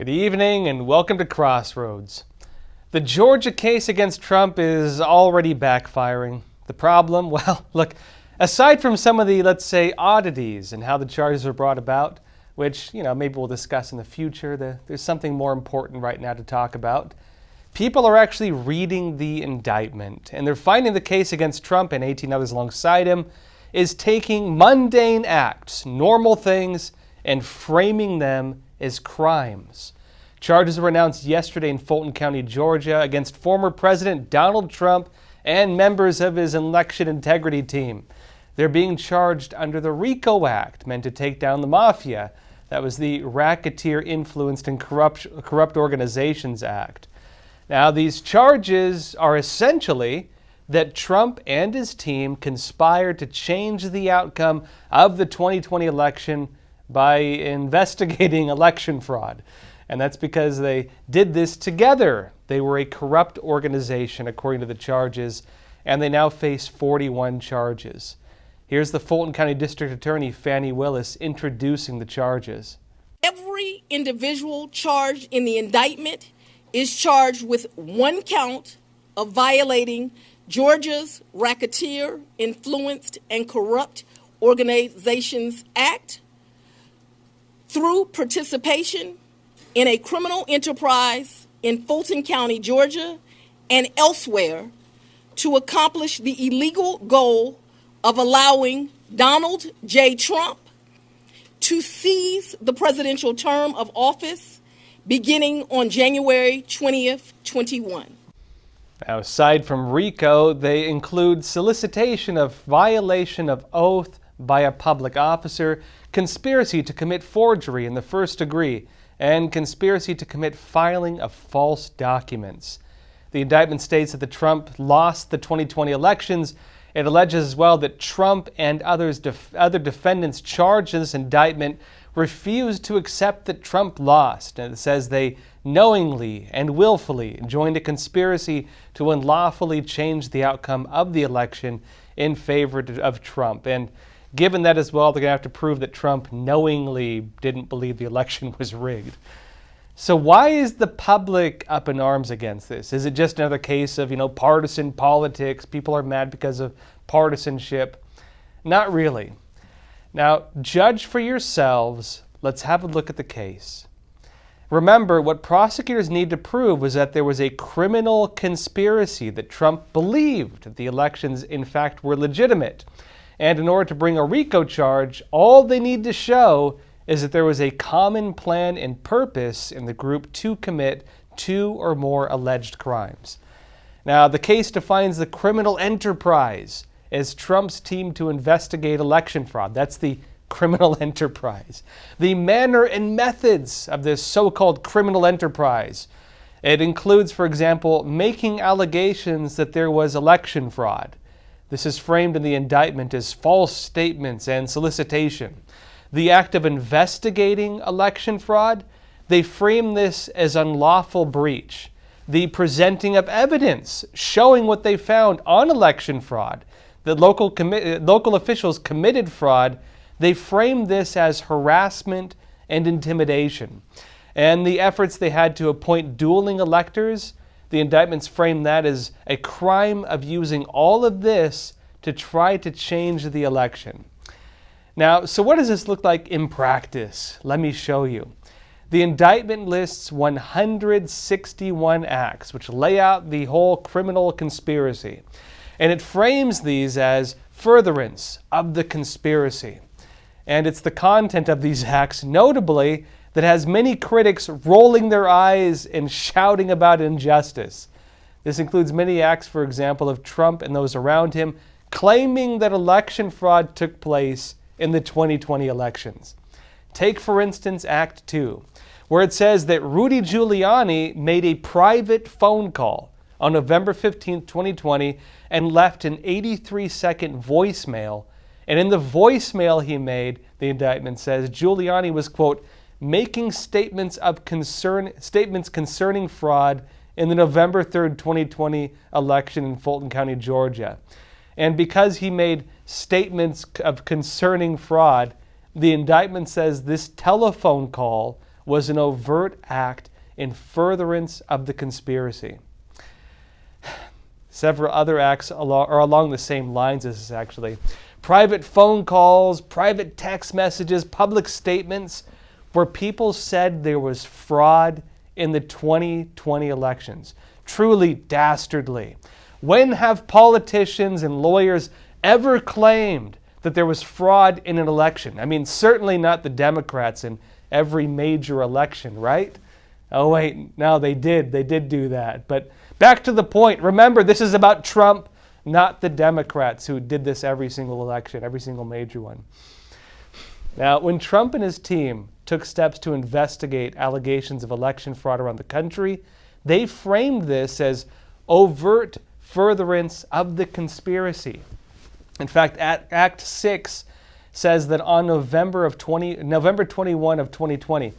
Good evening and welcome to Crossroads. The Georgia case against Trump is already backfiring. The problem, well, look, aside from some of the, let's say, oddities and how the charges were brought about, which, maybe we'll discuss in the future, there's something more important right now to talk about. People are actually reading the indictment, and they're finding the case against Trump and 18 others alongside him is taking mundane acts, normal things, and framing them as crimes. Charges were announced yesterday in Fulton County, Georgia, against former President Donald Trump and members of his election integrity team. They're being charged under the RICO Act, meant to take down the mafia. That was the Racketeer Influenced and Corrupt Organizations Act. Now, these charges are essentially that Trump and his team conspired to change the outcome of the 2020 election by investigating election fraud. And that's because they did this together. They were a corrupt organization, according to the charges, and they now face 41 charges. Here's the Fulton County District Attorney, Fannie Willis, introducing the charges. Every individual charged in the indictment is charged with one count of violating Georgia's Racketeer Influenced and Corrupt Organizations Act through participation in a criminal enterprise in Fulton County, Georgia, and elsewhere to accomplish the illegal goal of allowing Donald J. Trump to seize the presidential term of office beginning on January 20th, 21. Now, aside from RICO, they include solicitation of violation of oath by a public officer, conspiracy to commit forgery in the first degree, and conspiracy to commit filing of false documents. The indictment states that Trump lost the 2020 elections. It alleges as well that Trump and other defendants charged in this indictment refused to accept that Trump lost. And it says they knowingly and willfully joined a conspiracy to unlawfully change the outcome of the election in favor of Trump. And given that as well, they're going to have to prove that Trump knowingly didn't believe the election was rigged. So why is the public up in arms against this? Is it just another case of, partisan politics? People are mad because of partisanship? Not really. Now, judge for yourselves. Let's have a look at the case. Remember, what prosecutors need to prove was that there was a criminal conspiracy, that Trump believed that the elections, in fact, were legitimate. And in order to bring a RICO charge, all they need to show is that there was a common plan and purpose in the group to commit two or more alleged crimes. Now, the case defines the criminal enterprise as Trump's team to investigate election fraud. That's the criminal enterprise. The manner and methods of this so-called criminal enterprise. It includes, for example, making allegations that there was election fraud. This is framed in the indictment as false statements and solicitation. The act of investigating election fraud, they frame this as unlawful breach. The presenting of evidence showing what they found on election fraud, that local officials committed fraud, they frame this as harassment and intimidation. And the efforts they had to appoint dueling electors, the indictments frame that as a crime of using all of this to try to change the election. Now, so what does this look like in practice? Let me show you. The indictment lists 161 acts, which lay out the whole criminal conspiracy. And it frames these as furtherance of the conspiracy. And it's the content of these acts, notably, that has many critics rolling their eyes and shouting about injustice. This includes many acts, for example, of Trump and those around him claiming that election fraud took place in the 2020 elections. Take, for instance, Act 2, where it says that Rudy Giuliani made a private phone call on November 15, 2020, and left an 83-second voicemail. And in the voicemail he made, the indictment says, Giuliani was, quote, making statements concerning fraud in the November 3rd, 2020 election in Fulton County, Georgia. And because he made statements of concerning fraud, the indictment says this telephone call was an overt act in furtherance of the conspiracy. Several other acts are along the same lines as this, actually. Private phone calls, private text messages, public statements where people said there was fraud in the 2020 elections. Truly dastardly. When have politicians and lawyers ever claimed that there was fraud in an election? I mean, certainly not the Democrats in every major election, right? Oh wait, no, they did do that. But back to the point, remember, this is about Trump, not the Democrats who did this every single election, every single major one. Now, when Trump and his team took steps to investigate allegations of election fraud around the country, they framed this as overt furtherance of the conspiracy. In fact, Act 6 says that on November 21 of 2020,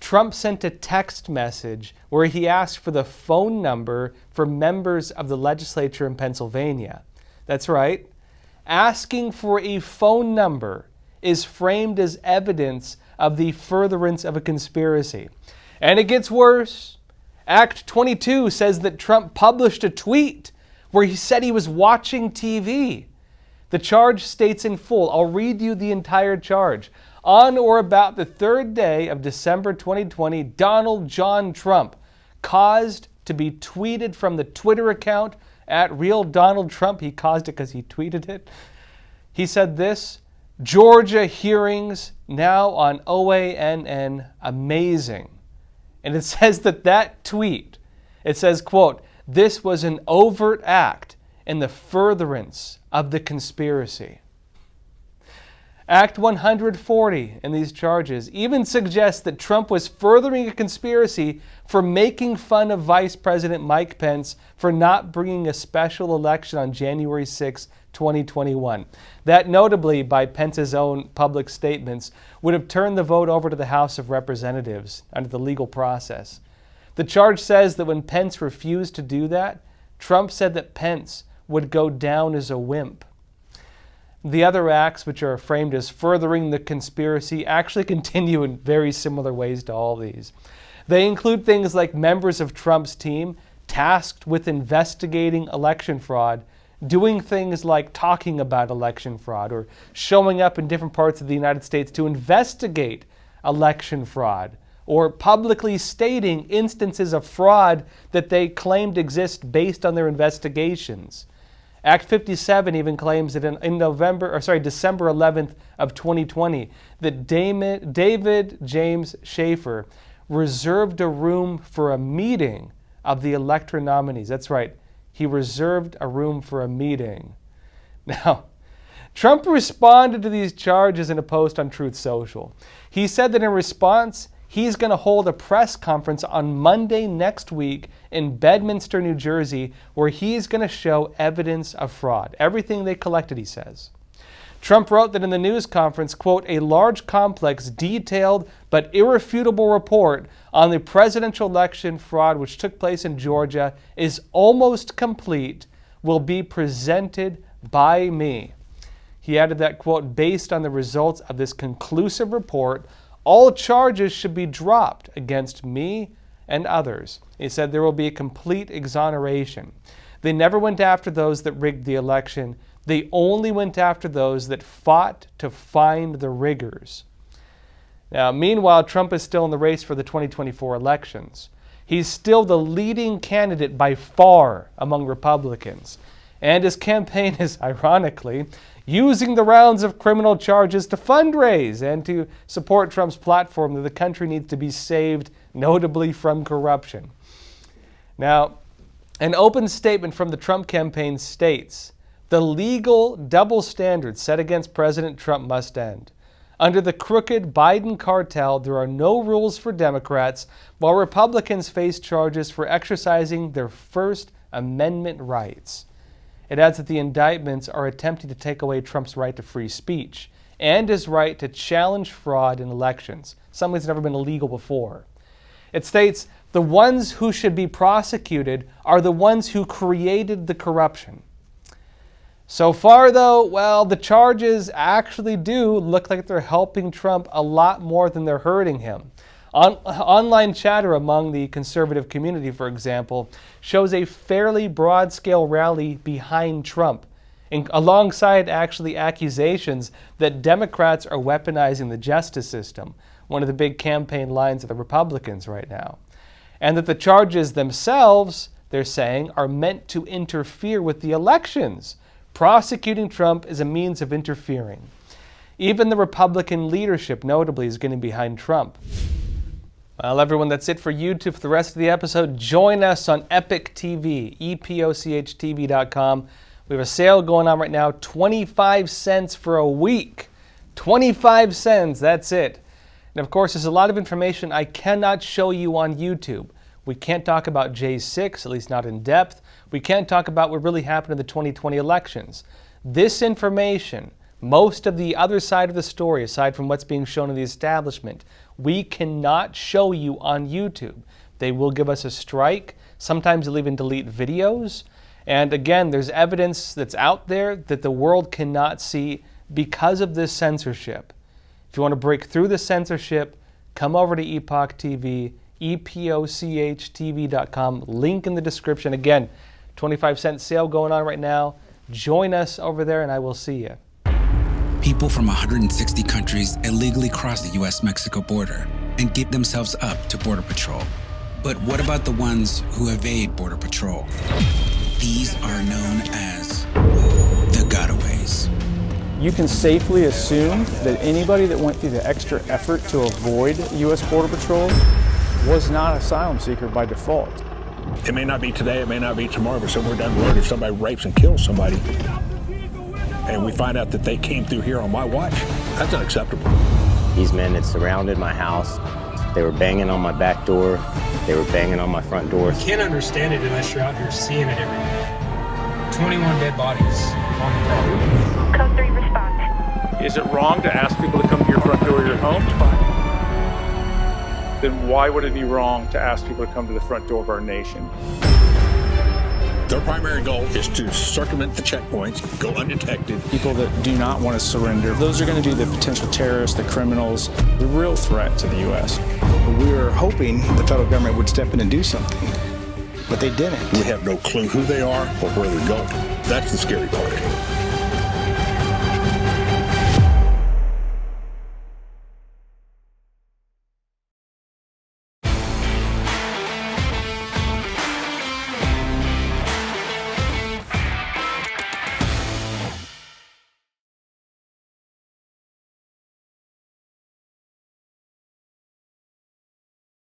Trump sent a text message where he asked for the phone number for members of the legislature in Pennsylvania. That's right. Asking for a phone number is framed as evidence of the furtherance of a conspiracy. And it gets worse. Act 22 says that Trump published a tweet where he said he was watching TV. The charge states in full, I'll read you the entire charge. On or about the third day of December 2020, Donald John Trump caused to be tweeted from the Twitter account at Real Donald Trump. He caused it because he tweeted it. He said this, Georgia hearings now on OANN, amazing. And it says that tweet, it says, quote, this was an overt act in the furtherance of the conspiracy. Act 140 in these charges even suggests that Trump was furthering a conspiracy for making fun of Vice President Mike Pence for not bringing a special election on January 6, 2021. That, notably by Pence's own public statements, would have turned the vote over to the House of Representatives under the legal process. The charge says that when Pence refused to do that, Trump said that Pence would go down as a wimp. The other acts, which are framed as furthering the conspiracy, actually continue in very similar ways to all these. They include things like members of Trump's team tasked with investigating election fraud, doing things like talking about election fraud or showing up in different parts of the United States to investigate election fraud, or publicly stating instances of fraud that they claimed exist based on their investigations. Act 57 even claims that in December 11th of 2020, that David James Schaefer reserved a room for a meeting of the elector nominees. That's right, he reserved a room for a meeting. Now, Trump responded to these charges in a post on Truth Social. He said that in response, he's going to hold a press conference on Monday next week in Bedminster, New Jersey, where he's going to show evidence of fraud. Everything they collected, he says. Trump wrote that in the news conference, quote, a large, complex, detailed, but irrefutable report on the presidential election fraud which took place in Georgia is almost complete, will be presented by me. He added that, quote, based on the results of this conclusive report, all charges should be dropped against me and others. He said there will be a complete exoneration. They never went after those that rigged the election. They only went after those that fought to find the riggers. Now, meanwhile, Trump is still in the race for the 2024 elections. He's still the leading candidate by far among Republicans. And his campaign is, ironically, using the rounds of criminal charges to fundraise and to support Trump's platform that the country needs to be saved, notably from corruption. Now, an open statement from the Trump campaign states, the legal double standards set against President Trump must end. Under the crooked Biden cartel, there are no rules for Democrats, while Republicans face charges for exercising their First Amendment rights. It adds that the indictments are attempting to take away Trump's right to free speech and his right to challenge fraud in elections, something that's never been illegal before. It states, the ones who should be prosecuted are the ones who created the corruption. So far, though, well, the charges actually do look like they're helping Trump a lot more than they're hurting him. Online chatter among the conservative community, for example, shows a fairly broad-scale rally behind Trump, alongside actually accusations that Democrats are weaponizing the justice system, one of the big campaign lines of the Republicans right now. And that the charges themselves, they're saying, are meant to interfere with the elections. Prosecuting Trump is a means of interfering. Even the Republican leadership, notably, is getting behind Trump. Well, everyone, that's it for YouTube for the rest of the episode. Join us on Epoch TV, epochtv.com. We have a sale going on right now, 25 cents for a week. 25 cents, that's it. And of course, there's a lot of information I cannot show you on YouTube. We can't talk about J6, at least not in depth. We can't talk about what really happened in the 2020 elections. This information, most of the other side of the story, aside from what's being shown in the establishment, we cannot show you on YouTube. They will give us a strike. Sometimes they'll even delete videos. And again, there's evidence that's out there that the world cannot see because of this censorship. If you want to break through the censorship, come over to Epoch TV, epochtv.com, link in the description. Again, 25-cent sale going on right now. Join us over there and I will see you. People from 160 countries illegally cross the U.S.-Mexico border and give themselves up to Border Patrol. But what about the ones who evade Border Patrol? These are known as the gotaways. You can safely assume that anybody that went through the extra effort to avoid U.S. Border Patrol was not an asylum seeker by default. It may not be today, it may not be tomorrow, but somewhere down the road, if somebody rapes and kills somebody, and we find out that they came through here on my watch, that's unacceptable. These men had surrounded my house. They were banging on my back door. They were banging on my front door. You can't understand it unless you're out here seeing it every day. 21 dead bodies on the property. Code 3 response. Is it wrong to ask people to come to your front door of your home? Then why would it be wrong to ask people to come to the front door of our nation? Their primary goal is to circumvent the checkpoints, go undetected. People that do not want to surrender, those are going to be the potential terrorists, the criminals, the real threat to the U.S. We were hoping the federal government would step in and do something, but they didn't. We have no clue who they are or where they're going. That's the scary part.